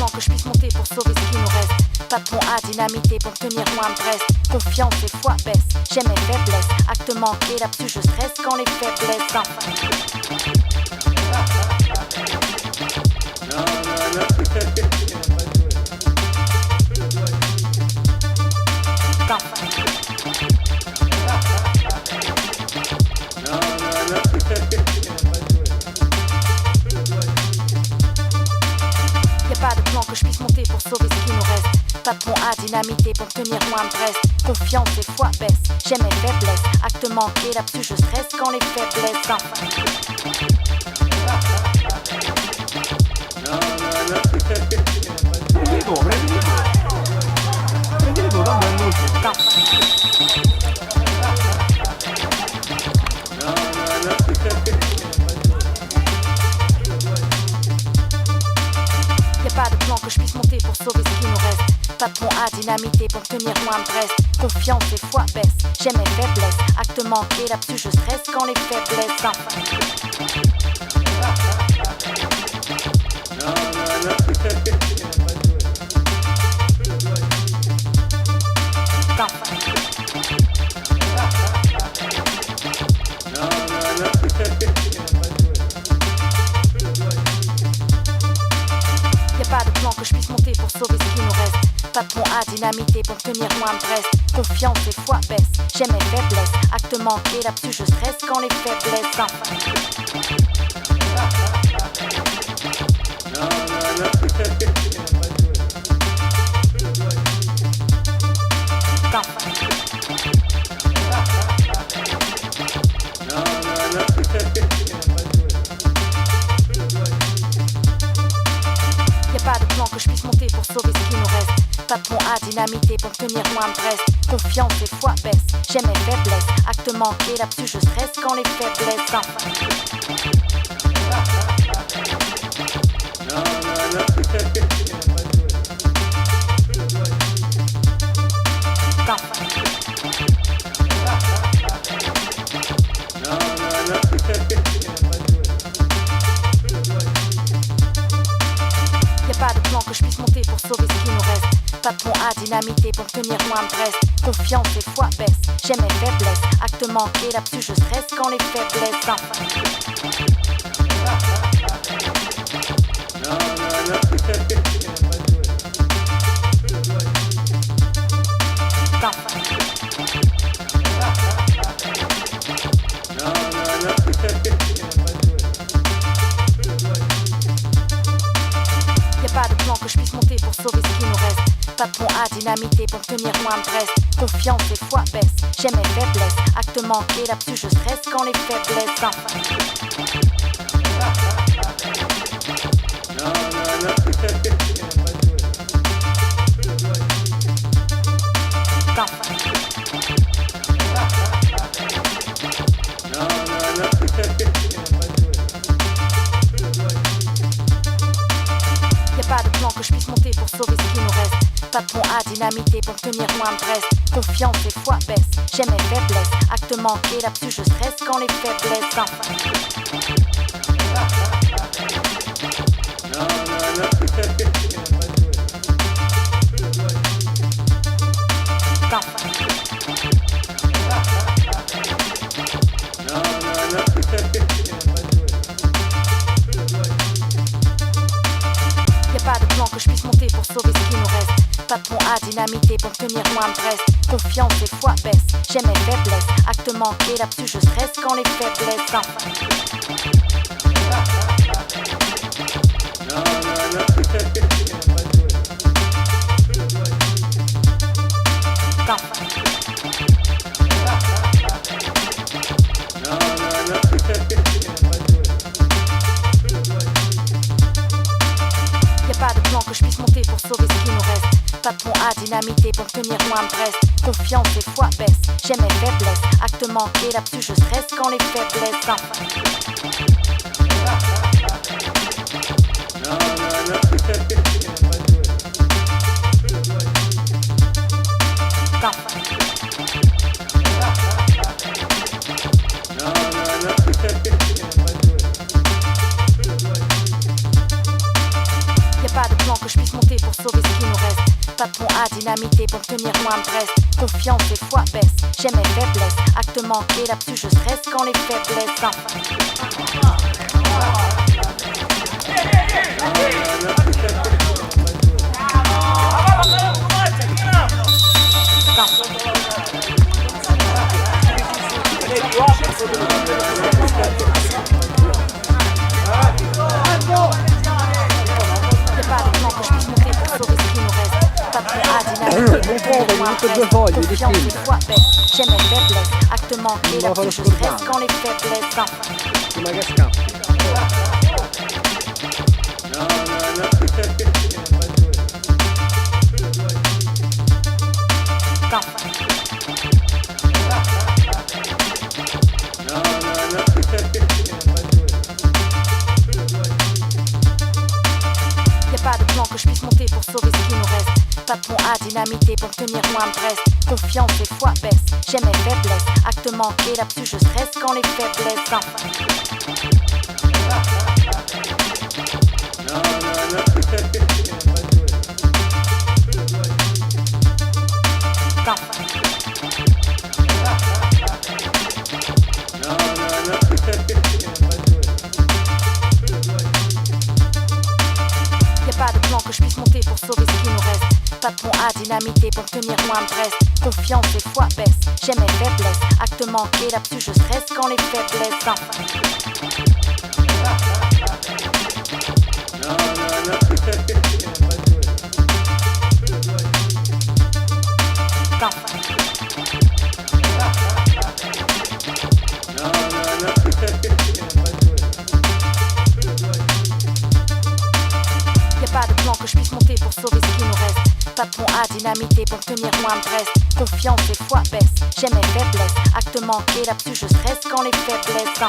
plan que je puisse monter pour sauver ce qui nous reste. Pas de pont à dynamiter pour tenir loin de Brest. Confiance et foi baisse, j'aime mes faiblesses. Acte manqué, là-dessus je stresse quand les faiblesses enfin. Y'a pas de plan que je puisse monter pour sauver ce qui nous reste. Pas de pont à dynamiter pour tenir loin de Brest. Confiance et foi baisse, j'aime mes faiblesses. Acte manqué, là-dessus je stresse quand les faiblesses enfin. Prendi tu, tanto è inutile. Y'a pas de plan que je puisse monter pour sauver ce qui nous reste. Pas de pont à dynamiter pour tenir loin de Brest. Confiance et foi baisse, j'aime mes faiblesses. Acte manqué, là-dessus je stresse quand les faiblesses enfin. Y'a pas de plan que je puisse monter pour sauver ce qui nous reste. Pas de pont à dynamiter pour tenir loin de Brest. Confiance et foi baisse, j'aime mes faiblesses. Acte manqué, là-dessus je stresse quand les faiblesses enfin. Y'a pas de plan que je puisse monter pour sauver ce qui nous reste. Pas de pont à dynamiter pour tenir loin de Brest. Confiance et foi baisse, j'aime mes faiblesses. Acte manqué, là-dessus je stresse quand les faiblesses enfin. Y'a pas de plan que je puisse monter pour sauver ce qui nous reste. Pas de pont à dynamiter pour tenir loin de Brest. Confiance et foi baisse, j'aime mes faiblesses. Acte manqué, là-dessus je stresse quand les faiblesses enfin. Y'a pas de plan que je puisse monter pour sauver ce qui nous reste. Pas de pont à dynamiter pour tenir loin de Brest. Confiance et foi baisse, j'aime mes faiblesses. Acte manqué, là-dessus je stresse quand les faiblesses enfin. Y'a pas de plan que je puisse monter pour sauver ce qui nous reste. Pas de pont à dynamiter pour tenir loin de Brest. Confiance et foi baisse, j'aime mes faiblesses. Acte manqué, là-dessus je stresse quand les faiblesses enfin. Y'a pas de plan que je puisse monter pour sauver ce qui nous reste. Pas de pont à dynamiter pour tenir loin de Brest. Confiance et foi baisse, j'aime mes faiblesses. Acte manqué, là-dessus je stresse quand les faiblesses enfin. Y'a pas de plan que je puisse monter pour sauver ce qui nous reste. Pas de pont à dynamiter pour tenir loin de Brest. Confiance et foi baisse, j'aime mes faiblesses. Acte manqué, là-dessus je stresse quand les faiblesses enfin. Y'a pas de plan que je puisse monter Pas de pont à dynamiter pour tenir loin de Brest. Confiance et foi baisse, j'ai mes faiblesses. Acte manqué, là-dessus je stresse quand les faiblesses. Y'a pas de plan que je puisse monter pour sauver ce qui nous reste. Pas de pont à dynamiter pour tenir loin de Brest. Confiance et foi baisse, j'ai mes faiblesses. Acte manqué, là-dessus je stresse quand les faiblesses. Prima che scappi. Y'a pas de plan que je puisse monter pour sauver ce qui nous reste. Pas de pont à dynamiter pour tenir loin de Brest. Confiance et foi baisse, j'ai mes faiblesses. Acte manqué, là-dessus je stresse quand les faiblesses. Y'a pas de plan que je puisse monter pour sauver ce qui nous reste. Pas de pont à dynamiter pour tenir loin de Brest. Confiance et foi baisse, j'ai mes faiblesses. Acte manqué, là-dessus je stresse quand les faiblesses. Y'a pas de plan que je puisse monter pour sauver ce qui nous reste. Pas de pont à dynamiter pour tenir loin de Brest. Confiance et foi baisse, j'ai mes faiblesses. Acte manqué, là-dessus je stresse quand les faiblesses.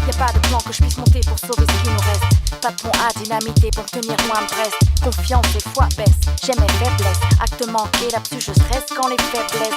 Y'a pas de plan que je puisse monter pour sauver ce qui nous reste. Pas de pont à dynamiter pour tenir loin de Brest. Confiance et foi baisse, j'ai mes faiblesses. Acte manqué, là-dessus je stresse quand les faiblesses.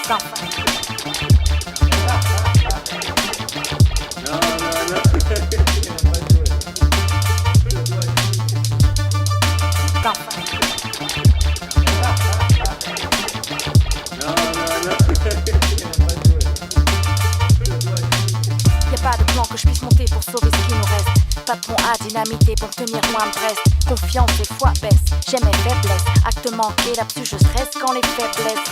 Y'a pas de plan que je puisse monter pour sauver ce qui nous reste. Pas de pont à dynamiter pour tenir loin de Brest. Confiance et foi baisse, j'ai mes faiblesses. Acte manqué, là-dessus je stresse quand les faiblesses.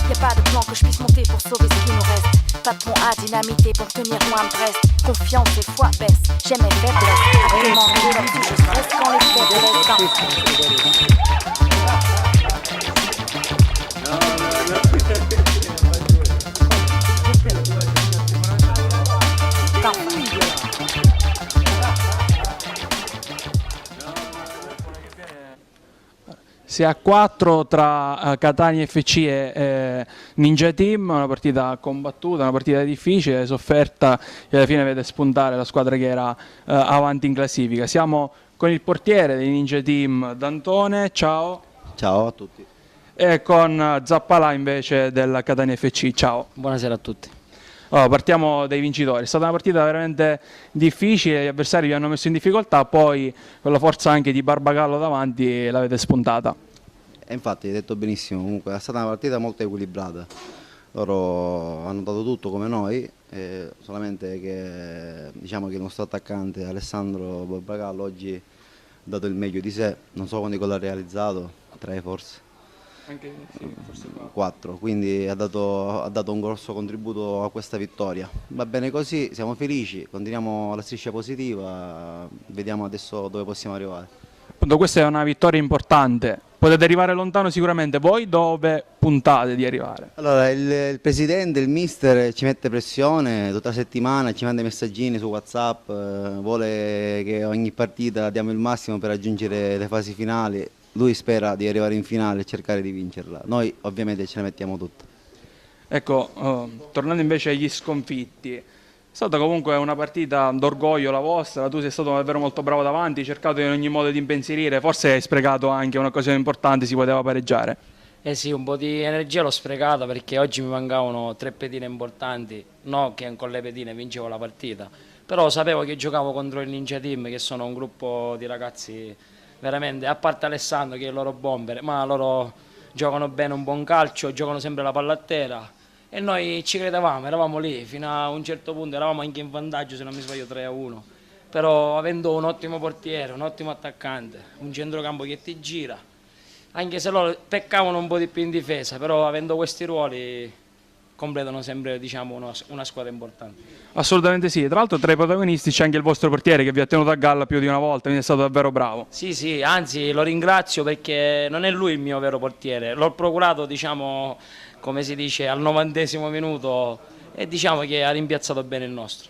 Y'a pas de plan que je puisse monter pour sauver ce qui nous reste. Pas de pont à dynamiter pour tenir loin de Brest. Confiance et foi baisse, j'ai mes faiblesses. Acte manqué, là-dessus je stresse quand les faiblesses. Si è a 4 tra Catania FC e Ninja Team, una partita combattuta, una partita difficile, sofferta, e alla fine vede spuntare la squadra che era avanti in classifica. Siamo con il portiere dei Ninja Team, D'Antone, ciao. Ciao a tutti. E con Zappalà invece del Catania FC, ciao. Buonasera a tutti. Allora, partiamo dai vincitori. È stata una partita veramente difficile, gli avversari vi hanno messo in difficoltà, poi con la forza anche di Barbagallo davanti l'avete spuntata. E infatti hai detto benissimo, comunque è stata una partita molto equilibrata. Loro hanno dato tutto come noi, solamente che diciamo che il nostro attaccante Alessandro Barbagallo oggi ha dato il meglio di sé, non so quanti gol ha realizzato, 3 forse. Anche sì, forse 4, quindi ha dato un grosso contributo a questa vittoria. Va bene così, siamo felici, continuiamo la striscia positiva, vediamo adesso dove possiamo arrivare. Appunto, questa è una vittoria importante. Potete arrivare lontano sicuramente. Voi dove puntate di arrivare? Allora, il presidente, il mister ci mette pressione tutta la settimana, ci manda i messaggini su WhatsApp, vuole che ogni partita diamo il massimo per raggiungere le fasi finali. Lui spera di arrivare in finale e cercare di vincerla. Noi ovviamente ce la mettiamo tutta. Ecco, tornando invece agli sconfitti, è stata comunque una partita d'orgoglio la vostra, tu sei stato davvero molto bravo davanti, hai cercato in ogni modo di impensierire, forse hai sprecato anche un'occasione importante, si poteva pareggiare. Eh sì, un po' di energia l'ho sprecata perché oggi mi mancavano 3 pedine importanti, no che con le pedine vincevo la partita, però sapevo che giocavo contro il Ninja Team, che sono un gruppo di ragazzi veramente, a parte Alessandro che è il loro bomber, ma loro giocano bene un buon calcio, giocano sempre la palla a terra. E noi ci credevamo, eravamo lì, fino a un certo punto eravamo anche in vantaggio, se non mi sbaglio 3-1. Però avendo un ottimo portiere, un ottimo attaccante, un centrocampo che ti gira, anche se loro peccavano un po' di più in difesa, però avendo questi ruoli completano sempre, diciamo, una squadra importante. Assolutamente sì, tra l'altro tra i protagonisti c'è anche il vostro portiere che vi ha tenuto a galla più di una volta, quindi è stato davvero bravo. Sì, anzi lo ringrazio perché non è lui il mio vero portiere, l'ho procurato, diciamo, come si dice, al 90° minuto e diciamo che ha rimpiazzato bene il nostro.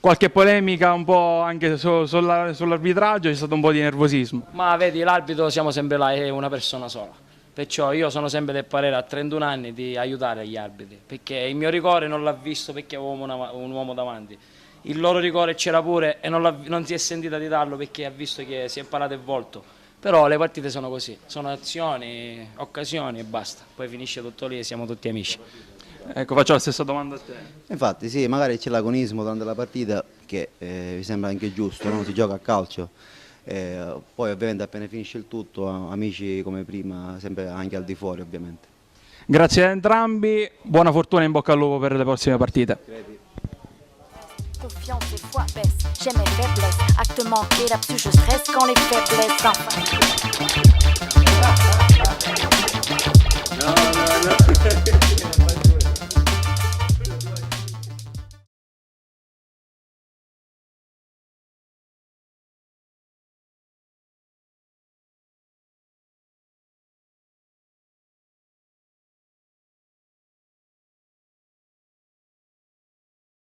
Qualche polemica un po' anche sull'arbitraggio, c'è stato un po' di nervosismo. Ma vedi, l'arbitro siamo sempre là, è una persona sola. Perciò io sono sempre del parere a 31 anni di aiutare gli arbitri, perché il mio rigore non l'ha visto perché avevo un uomo davanti. Il loro rigore c'era pure e non si è sentita di darlo perché ha visto che si è parato il volto. Però le partite sono così, sono azioni, occasioni e basta. Poi finisce tutto lì e siamo tutti amici. Ecco, faccio la stessa domanda a te. Infatti sì, magari c'è l'agonismo durante la partita che mi sembra anche giusto, no? Si gioca a calcio. Poi ovviamente appena finisce il tutto, amici come prima, sempre anche al di fuori ovviamente. Grazie a entrambi, buona fortuna e in bocca al lupo per le prossime partite. Confiance et foi baisse, j'aime mes faiblesses. Acte manqué, là-dessus je stresse quand les faiblesses enfin. No.